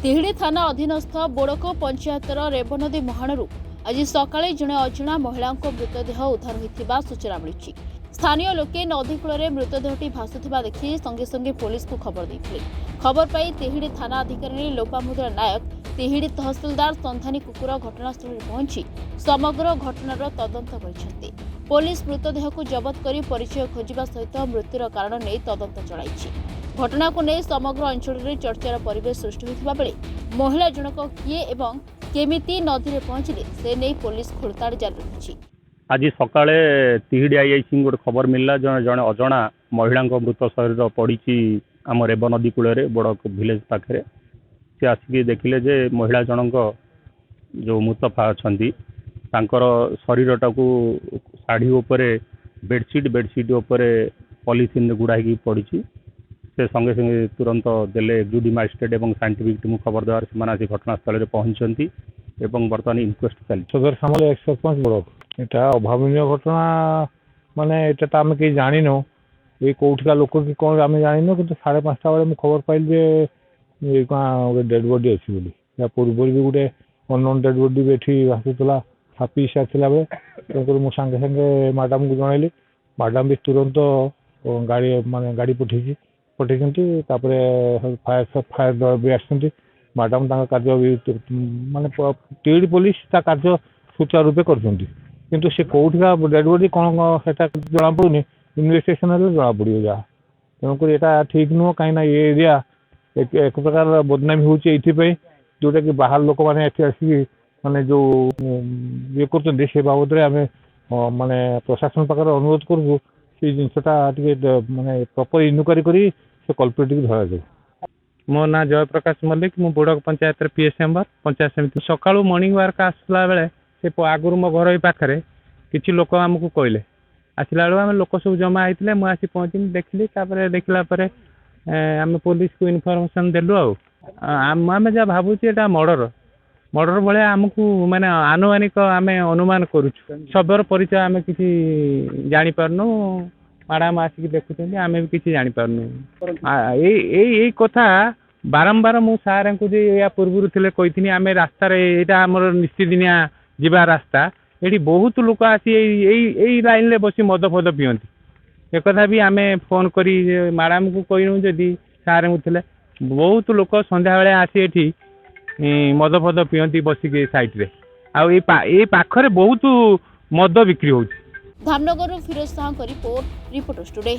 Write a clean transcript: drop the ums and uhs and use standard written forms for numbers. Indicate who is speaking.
Speaker 1: तिहिड़ी थाना अधीनस्थ बोड़को पंचायतर रेवनदी मुहाणरू आज सकाळे जणे अजणा महिला मृतदेह उद्धार होइथिबा सूचना मिली। स्थानीय लोके नदी कूल मृतदेहटी भासुथिबा देखि संगे संगे पुलिस को खबर देथिले। खबर पाई तिहिड़ी थाना अधिकारी लोपामुद्रा नायक तिहिड़ी तहसिलदार संधानी कुकुर घटनास्थल में पहुंची समग्र घटनार तदंत करिसेंती। पुलिस मृतदेह को जबत करी परिचय खोजिबा सहित मृत्युर कारण नहीं तदंत चलाइछि। घटना को नहीं समग्र अंचल में चर्चार परिवेश सृष्टि होता बेले महिला जनक किए एवं केमिति नदी में पहुंचले से नहीं पुलिस खोलताड़ जारी रखी।
Speaker 2: आज सकाळे तिहिड़ी आईआईसी गोटे खबर मिलला जड़े अजणा महिला मृत शरीर पड़ी आम रेव नदी कूल बड़ विलेज पाखे से आसिक देखिले जे महिला जनक जो मुस्तफा अच्छा शरीरटा को शाढ़ी उपरे बेडसीट उपरे पॉलिथिन गुड़ाई पड़ी से संगे संगे तुरंत देले एग्जीक्यूटिव मजिस्ट्रेट और साइंटिफिक टीम खबर देवार से घटनास्थल में पहुंचती एवं बर्तमान इनक्वेस्ट चली
Speaker 3: सदर सामल एक सरपंच बड़क यहाँ अभावन घटना माने ये तो आम कहीं जान ये कौटिका लोक कि कौन आम जान कि 5:30 बेले मुझे खबर पाइल जे गोटे डेड बॉडी अच्छी बोली या पूर्व भी गोटे अननोन डेड बॉडी भी ये भाषुला छापी सारी बेले तेणुक मुझे सांगे सांगे मैडम को जनइली। मैडम भी तुरंत गाड़ी माने गाड़ी पठे फायर दल भी आसती। मैडम कार्य माने तिहिड़ी पुलिस कार्य सुचारू रूपे कर से कौटिका डेड बॉडी कौन जना पड़ूनी इन्वेस्टिगेशन जना पड़ो जहाँ तेणुक यहाँ ठीक नुह कहीं ये एरिया एक प्रकार बदनामी होती जोटा कि बाहर लोक मैंने आसिक माने जो ये कर बाबद आम माने प्रशासन पाखे अनुरोध करूँ से जिनसा माने प्रॉपर इनक्वारी करी से कल्प्रिट को धरा जाए।
Speaker 4: मो ना जयप्रकाश मल्लिक मु बोड़क पंचायत पीएस मेंबर पंचायत समिति सका मॉर्निंग वार्क आसला बेले से आगुरी मो घर पाखे किसी लोक आमको कहले आसला बेलू आम लोक सब जमा होते मुझे पहुँची देखली देखला आम पुलिस को इनफर्मेशन देलु आम जहाँ भावुँ यहाँ मर्डर भाया आमको माने आनुमानिक आम अनुमान करुचु शबर परिचय आम किसी जापारनु मैडम आसिक देखुं आम भी किसी जापारनु यही कथा बारंबार मु सार को या पूर्व थे कही आम रास्त आमर निश्चिदिनिया जीवा रास्ता ये बहुत लोक आसी यही लाइन में बस मद फद पीती एक भी आम फोन करी मैडम को कहूँ जदि सार को थे बहुत लोक संध्या बेले आसी एठी मद फद पीती बसिक साइड रे पाखरे बहुत मद बिक्री होती।
Speaker 1: Dhamnagar Firoz Sah report reporters today.